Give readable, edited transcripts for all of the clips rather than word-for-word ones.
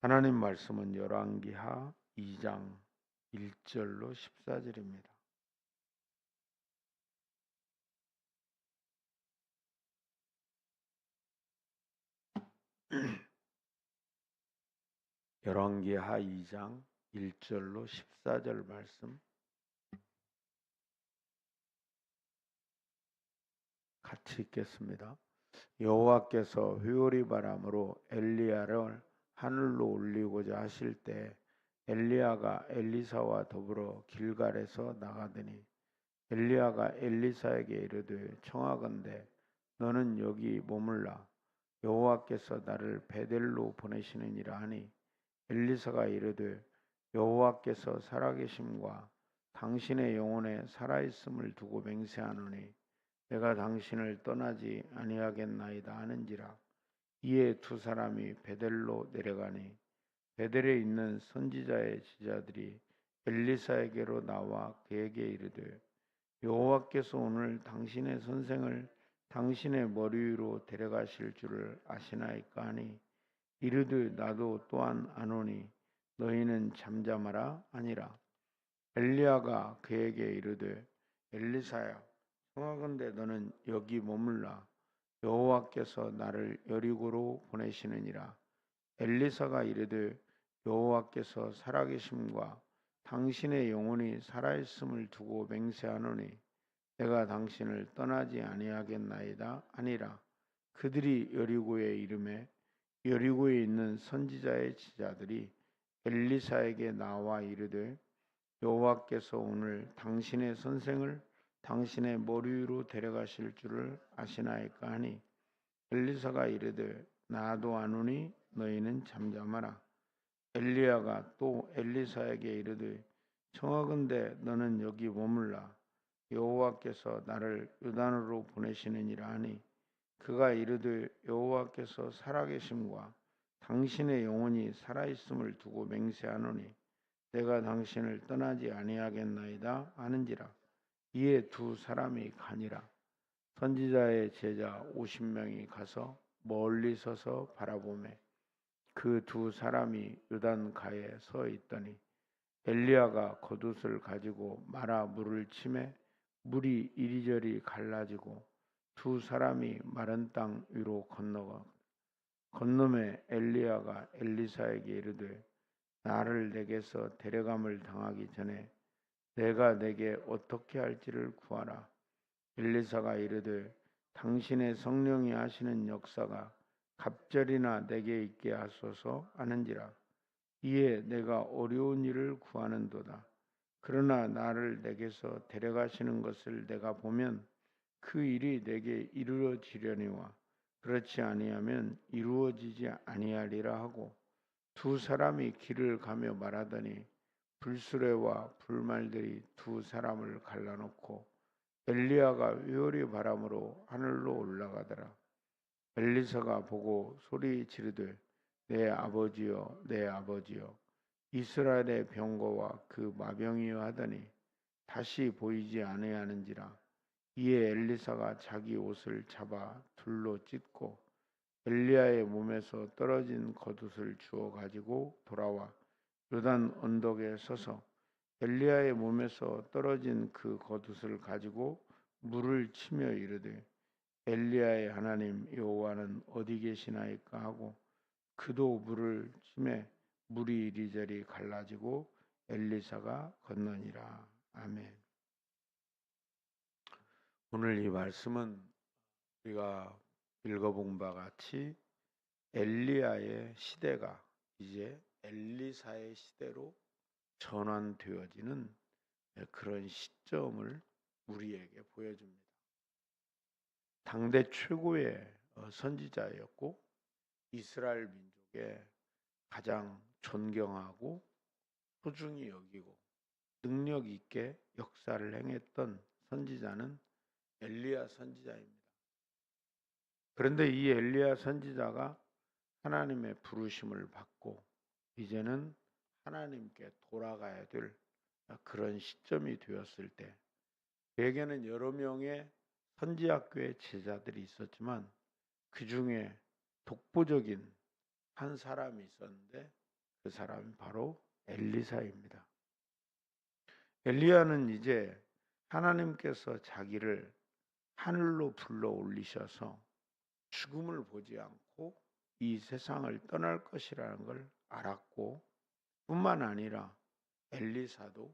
하나님 말씀은 열왕기하 2장 1절로 14절입니다. 열왕기하 2장 1절로 14절 말씀 같이 읽겠습니다. 여호와께서 회오리 바람으로 엘리야를 하늘로 올리고자 하실 때 엘리야가 엘리사와 더불어 길갈에서 나가더니 엘리야가 엘리사에게 이르되 청하건대 너는 여기 머물라 여호와께서 나를 베델로 보내시느니라 하니 엘리사가 이르되 여호와께서 살아계심과 당신의 영혼에 살아있음을 두고 맹세하노니 내가 당신을 떠나지 아니하겠나이다 하는지라. 이에 두 사람이 베델로 내려가니 베델에 있는 선지자의 지자들이 엘리사에게로 나와 그에게 이르되 여호와께서 오늘 당신의 선생을 당신의 머리 위로 데려가실 줄을 아시나이까 하니 이르되 나도 또한 아노니 너희는 잠잠하라 하니라. 엘리야가 그에게 이르되 엘리사야 청하건대 너는 여기 머물라 여호와께서 나를 여리고로 보내시느니라. 엘리사가 이르되 여호와께서 살아계심과 당신의 영혼이 살아있음을 두고 맹세하노니 내가 당신을 떠나지 아니하겠나이다 하니라. 그들이 여리고에 이르매 여리고에 있는 선지자의 지자들이 엘리사에게 나와 이르되 여호와께서 오늘 당신의 선생을 당신의 머리 위로 데려가실 줄을 아시나이까 하니 엘리사가 이르되 나도 아노니 너희는 잠잠하라. 엘리야가 또 엘리사에게 이르되 청하건대 너는 여기 머물라 여호와께서 나를 요단으로 보내시느니라 하니 그가 이르되 여호와께서 살아계심과 당신의 영혼이 살아있음을 두고 맹세하노니 내가 당신을 떠나지 아니하겠나이다 하는지라. 이에 두 사람이 가니라. 선지자의 제자 50명이 가서 멀리 서서 바라보매 그 두 사람이 요단가에 서 있더니 엘리야가 겉옷을 가지고 말아 물을 치매 물이 이리저리 갈라지고 두 사람이 마른 땅 위로 건너매 엘리야가 엘리사에게 이르되 나를 내게서 데려감을 당하기 전에 내가 내게 어떻게 할지를 구하라. 엘리사가 이르되 당신의 성령이 하시는 역사가 갑절이나 내게 있게 하소서 하는지라. 이에 내가 어려운 일을 구하는도다. 그러나 나를 내게서 데려가시는 것을 내가 보면 그 일이 내게 이루어지려니와 그렇지 아니하면 이루어지지 아니하리라 하고 두 사람이 길을 가며 말하더니 불수레와 불말들이 두 사람을 갈라놓고 엘리야가 회오리 바람으로 하늘로 올라가더라. 엘리사가 보고 소리 지르되 내 아버지여 내 아버지여 이스라엘의 병거와 그 마병이여 하더니 다시 보이지 아니하는지라. 이에 엘리사가 자기 옷을 잡아 둘로 찢고 엘리야의 몸에서 떨어진 겉옷을 주워 가지고 돌아와 요단 언덕에 서서 엘리야의 몸에서 떨어진 그 겉옷을 가지고 물을 치며 이르되 엘리야의 하나님 여호와는 어디 계시나이까 하고 그도 물을 치매 물이 이리저리 갈라지고 엘리사가 건너니라. 아멘. 오늘 이 말씀은 우리가 읽어본 바 같이 엘리야의 시대가 이제 엘리사의 시대로 전환되어지는 그런 시점을 우리에게 보여줍니다. 당대 최고의 선지자였고 이스라엘 민족의 가장 존경하고 소중히 여기고 능력 있게 역사를 행했던 선지자는 엘리야 선지자입니다. 그런데 이 엘리야 선지자가 하나님의 부르심을 받고 이제는 하나님께 돌아가야 될 그런 시점이 되었을 때 그에게는 여러 명의 선지학교의 제자들이 있었지만 그 중에 독보적인 한 사람이 있었는데 그 사람이 바로 엘리사입니다. 엘리야는 이제 하나님께서 자기를 하늘로 불러 올리셔서 죽음을 보지 않고 이 세상을 떠날 것이라는 걸 알았고, 뿐만 아니라 엘리사도,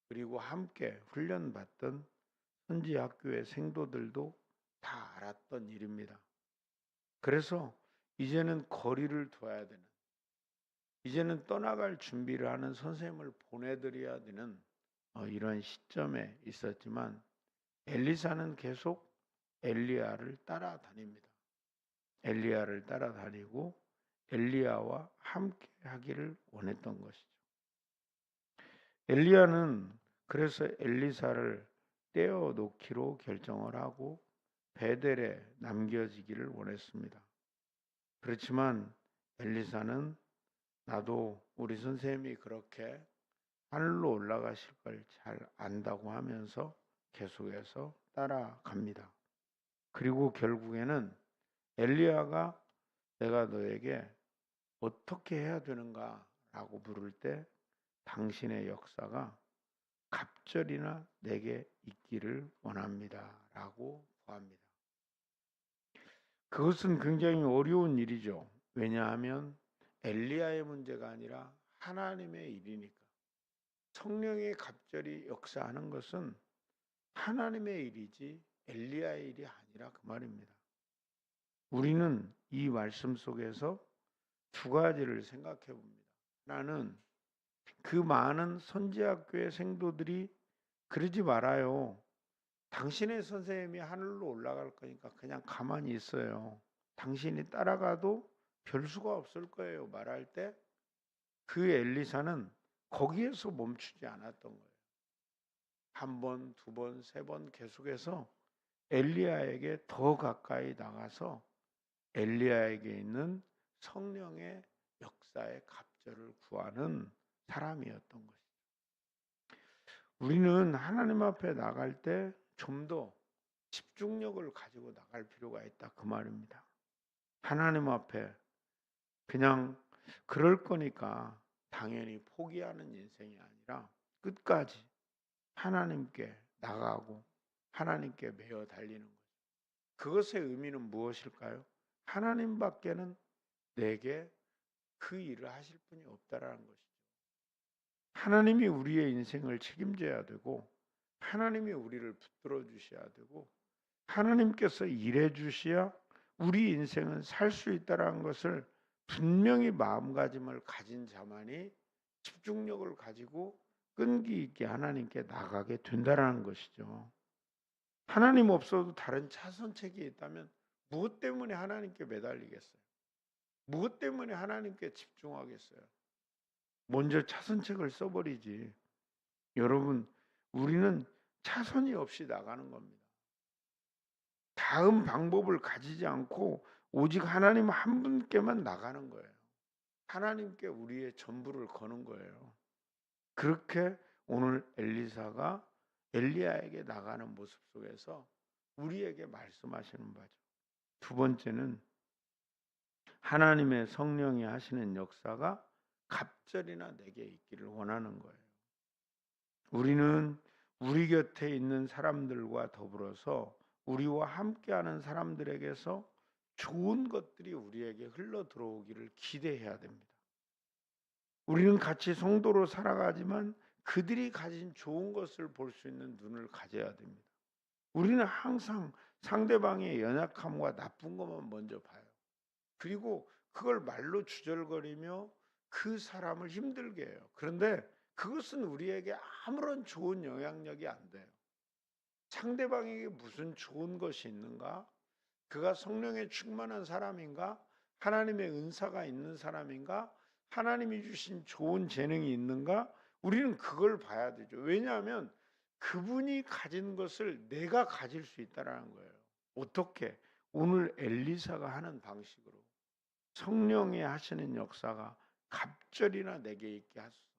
그리고 함께 훈련받던 선지 학교의 생도들도 다 알았던 일입니다. 그래서 이제는 거리를 둬야 되는, 이제는 떠나갈 준비를 하는 선생님을 보내드려야 되는 이런 시점에 있었지만, 엘리사는 계속 엘리야를 따라다닙니다. 엘리야를 따라다니고 엘리야와 함께 하기를 원했던 것이죠. 엘리야는 그래서 엘리사를 떼어 놓기로 결정을 하고 베델에 남겨지기를 원했습니다. 그렇지만 엘리사는 나도 우리 선생님이 그렇게 하늘로 올라가실 걸 잘 안다고 하면서 계속해서 따라갑니다. 그리고 결국에는 엘리야가 내가 너에게 어떻게 해야 되는가 라고 물을 때 당신의 역사가 갑절이나 내게 있기를 원합니다 라고 구합니다. 그것은 굉장히 어려운 일이죠. 왜냐하면 엘리야의 문제가 아니라 하나님의 일이니까. 성령의 갑절이 역사하는 것은 하나님의 일이지 엘리야의 일이 아니라 그 말입니다. 우리는 이 말씀 속에서 두 가지를 생각해 봅니다. 하나는 그 많은 선지학교의 생도들이 그러지 말아요. 당신의 선생님이 하늘로 올라갈 거니까 그냥 가만히 있어요. 당신이 따라가도 별 수가 없을 거예요. 말할 때 그 엘리사는 거기에서 멈추지 않았던 거예요. 한 번, 두 번, 세 번 계속해서 엘리야에게 더 가까이 나가서 엘리야에게 있는 성령의 역사의 갑절을 구하는 사람이었던 것이죠. 우리는 하나님 앞에 나갈 때 좀 더 집중력을 가지고 나갈 필요가 있다 그 말입니다. 하나님 앞에 그냥 그럴 거니까 당연히 포기하는 인생이 아니라 끝까지 하나님께 나가고 하나님께 매어 달리는 거죠. 그것의 의미는 무엇일까요? 하나님밖에는 내게 그 일을 하실 분이 없다라는 것이죠. 하나님이 우리의 인생을 책임져야 되고 하나님이 우리를 붙들어 주셔야 되고 하나님께서 일해 주셔야 우리 인생은 살 수 있다라는 것을 분명히 마음가짐을 가진 자만이 집중력을 가지고 끈기 있게 하나님께 나가게 된다라는 것이죠. 하나님 없어도 다른 차선책이 있다면 무엇 때문에 하나님께 매달리겠어요? 무엇 때문에 하나님께 집중하겠어요? 먼저 차선책을 써버리지. 여러분, 우리는 차선이 없이 나가는 겁니다. 다음 방법을 가지지 않고 오직 하나님 한 분께만 나가는 거예요. 하나님께 우리의 전부를 거는 거예요. 그렇게 오늘 엘리사가 엘리야에게 나가는 모습 속에서 우리에게 말씀하시는 바죠. 두 번째는 하나님의 성령이 하시는 역사가 갑절이나 내게 있기를 원하는 거예요. 우리는 우리 곁에 있는 사람들과 더불어서 우리와 함께하는 사람들에게서 좋은 것들이 우리에게 흘러 들어오기를 기대해야 됩니다. 우리는 같이 성도로 살아가지만 그들이 가진 좋은 것을 볼 수 있는 눈을 가져야 됩니다. 우리는 항상 상대방의 연약함과 나쁜 것만 먼저 봐요. 그리고 그걸 말로 주절거리며 그 사람을 힘들게 해요. 그런데 그것은 우리에게 아무런 좋은 영향력이 안 돼요. 상대방에게 무슨 좋은 것이 있는가? 그가 성령에 충만한 사람인가? 하나님의 은사가 있는 사람인가? 하나님이 주신 좋은 재능이 있는가? 우리는 그걸 봐야 되죠. 왜냐하면 그분이 가진 것을 내가 가질 수 있다는 거예요. 어떻게? 오늘 엘리사가 하는 방식으로 성령이 하시는 역사가 갑절이나 내게 있게 하소서.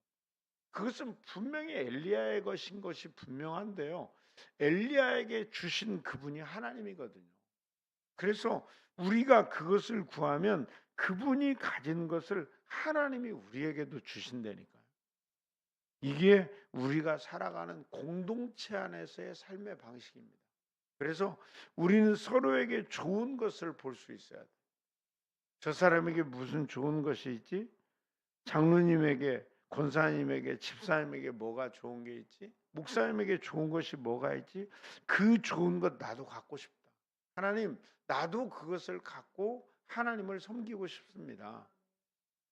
그것은 분명히 엘리야의 것인 것이 분명한데요. 엘리야에게 주신 그분이 하나님이거든요. 그래서 우리가 그것을 구하면 그분이 가진 것을 하나님이 우리에게도 주신다니까요. 이게 우리가 살아가는 공동체 안에서의 삶의 방식입니다. 그래서 우리는 서로에게 좋은 것을 볼 수 있어야 돼요. 저 사람에게 무슨 좋은 것이 있지? 장로님에게, 권사님에게, 집사님에게 뭐가 좋은 게 있지? 목사님에게 좋은 것이 뭐가 있지? 그 좋은 것 나도 갖고 싶다. 하나님, 나도 그것을 갖고 하나님을 섬기고 싶습니다.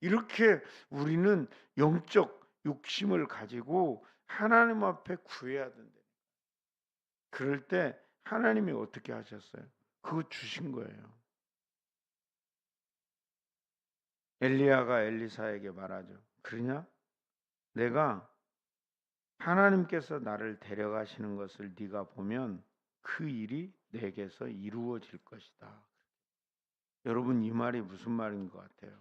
이렇게 우리는 영적 욕심을 가지고 하나님 앞에 구해야 된다. 그럴 때 하나님이 어떻게 하셨어요? 그거 주신 거예요. 엘리야가 엘리사에게 말하죠. 그러냐? 내가 하나님께서 나를 데려가시는 것을 네가 보면 그 일이 내게서 이루어질 것이다. 여러분, 이 말이 무슨 말인 것 같아요?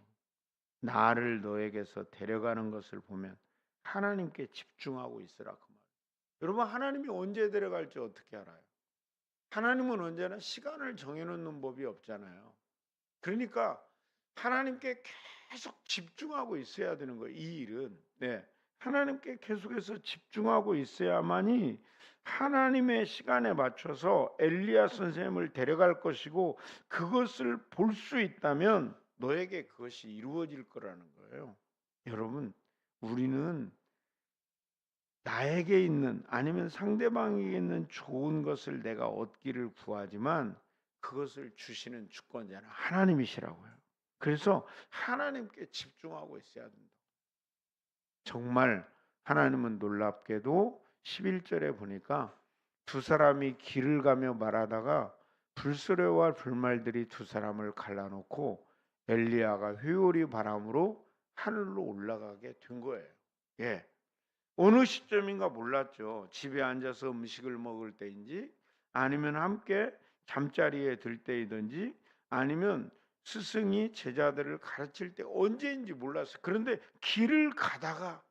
나를 너에게서 데려가는 것을 보면 하나님께 집중하고 있으라 그 말. 여러분, 하나님이 언제 데려갈지 어떻게 알아요? 하나님은 언제나 시간을 정해놓는 법이 없잖아요. 그러니까 하나님께 계속 집중하고 있어야 되는 거예요. 이 일은. 네. 하나님께 계속해서 집중하고 있어야만이 하나님의 시간에 맞춰서 엘리야 선생님을 데려갈 것이고 그것을 볼 수 있다면 너에게 그것이 이루어질 거라는 거예요. 여러분, 우리는 나에게 있는 아니면 상대방에게 있는 좋은 것을 내가 얻기를 구하지만 그것을 주시는 주권자는 하나님이시라고요. 그래서 하나님께 집중하고 있어야 된다. 정말 하나님은 놀랍게도 11절에 보니까 두 사람이 길을 가며 말하다가 불수레와 불말들이 두 사람을 갈라놓고 엘리야가 회오리 바람으로 하늘로 올라가게 된 거예요. 예. 어느 시점인가 몰랐죠. 집에 앉아서 음식을 먹을 때인지 아니면 함께 잠자리에 들 때이든지 아니면 스승이 제자들을 가르칠 때 언제인지 몰랐어요. 그런데 길을 가다가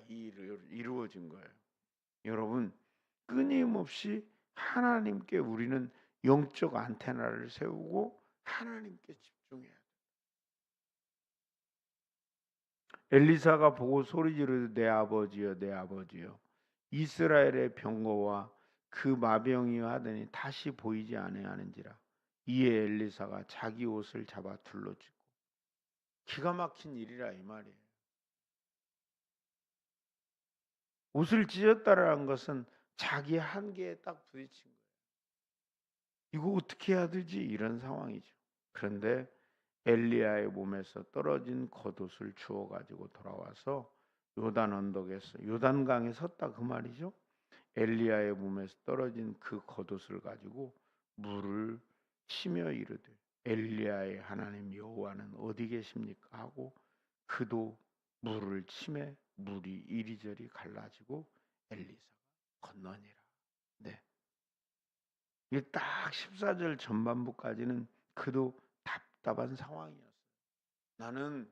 이 일이 이루어진 거예요. 여러분, 끊임없이 하나님께 우리는 영적 안테나를 세우고 하나님께 집중해야 돼요. 엘리사가 보고 소리 지르되 내 아버지여 내 아버지여 이스라엘의 병거와 그 마병이여 하더니 다시 보이지 아니하는지라. 이에 엘리사가 자기 옷을 잡아 둘러쥐고. 기가 막힌 일이라 이 말이에요. 옷을 찢었다라는 것은 자기 한계에 딱 부딪힌 거예요. 이거 어떻게 해야 되지? 이런 상황이죠. 그런데 엘리야의 몸에서 떨어진 겉옷을 주워 가지고 돌아와서 요단 언덕에서 요단강에 섰다 그 말이죠. 엘리야의 몸에서 떨어진 그 겉옷을 가지고 물을 치며 이르되 엘리야의 하나님 여호와는 어디 계십니까 하고 그도 물을 치매 물이 이리저리 갈라지고 엘리사가 건너니라. 네. 이게 딱 14절 전반부까지는 그도 답답한 상황이었어요. 나는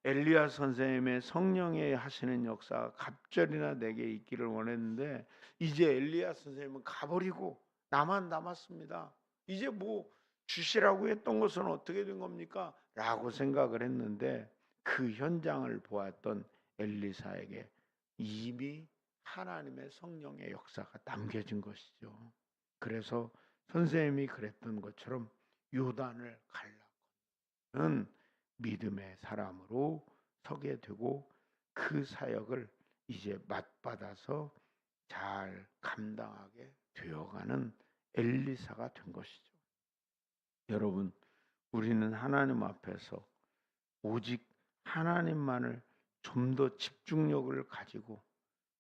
엘리야 선생님의 성령의 하시는 역사가 갑절이나 내게 있기를 원했는데 이제 엘리야 선생님은 가버리고 나만 남았습니다. 이제 뭐 주시라고 했던 것은 어떻게 된 겁니까? 라고 생각을 했는데 그 현장을 보았던 엘리사에게 이미 하나님의 성령의 역사가 남겨진 것이죠. 그래서 선생님이 그랬던 것처럼 요단을 갈라는 믿음의 사람으로 서게 되고 그 사역을 이제 맛받아서 잘 감당하게 되어가는 엘리사가 된 것이죠. 여러분, 우리는 하나님 앞에서 오직 하나님만을 좀 더 집중력을 가지고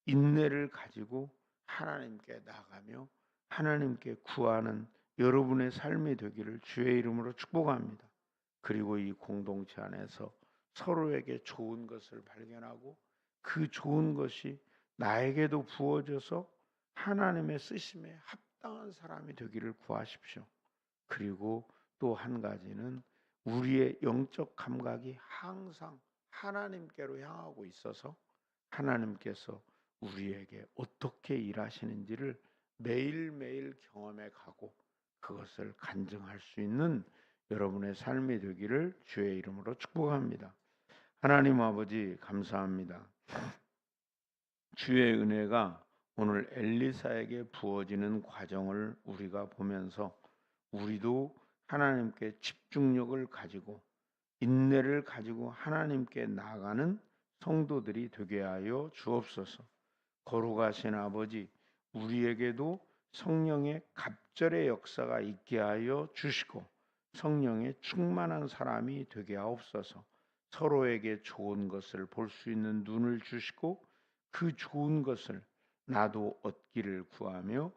인내를 가지고 하나님께 나가며 하나님께 구하는 여러분의 삶이 되기를 주의 이름으로 축복합니다. 그리고 이 공동체 안에서 서로에게 좋은 것을 발견하고 그 좋은 것이 나에게도 부어져서 하나님의 쓰심에 합당한 사람이 되기를 구하십시오. 그리고 또 한 가지는 우리의 영적 감각이 항상 하나님께로 향하고 있어서 하나님께서 우리에게 어떻게 일하시는지를 매일매일 경험해 가고 그것을 간증할 수 있는 여러분의 삶이 되기를 주의 이름으로 축복합니다. 하나님 아버지 감사합니다. 주의 은혜가 오늘 엘리사에게 부어지는 과정을 우리가 보면서 우리도 하나님께 집중력을 가지고 인내를 가지고 하나님께 나아가는 성도들이 되게 하여 주옵소서. 거룩하신 아버지, 우리에게도 성령의 갑절의 역사가 있게 하여 주시고 성령의 충만한 사람이 되게 하옵소서. 서로에게 좋은 것을 볼 수 있는 눈을 주시고 그 좋은 것을 나도 얻기를 구하며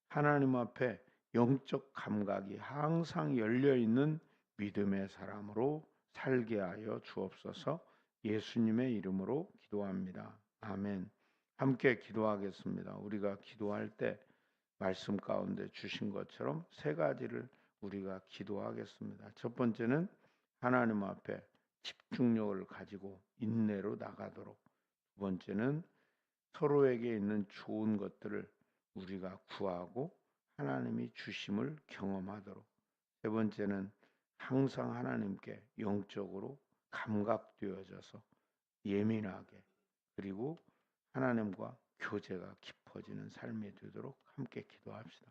하나님 앞에 영적 감각이 항상 열려 있는 믿음의 사람으로 살게 하여 주옵소서. 예수님의 이름으로 기도합니다. 아멘. 함께 기도하겠습니다. 우리가 기도할 때 말씀 가운데 주신 것처럼 세 가지를 우리가 기도하겠습니다. 첫 번째는 하나님 앞에 집중력을 가지고 인내로 나가도록. 두 번째는 서로에게 있는 좋은 것들을 우리가 구하고 하나님이 주심을 경험하도록. 세 번째는 항상 하나님께 영적으로 감각되어져서 예민하게 그리고 하나님과 교제가 깊어지는 삶이 되도록 함께 기도합시다.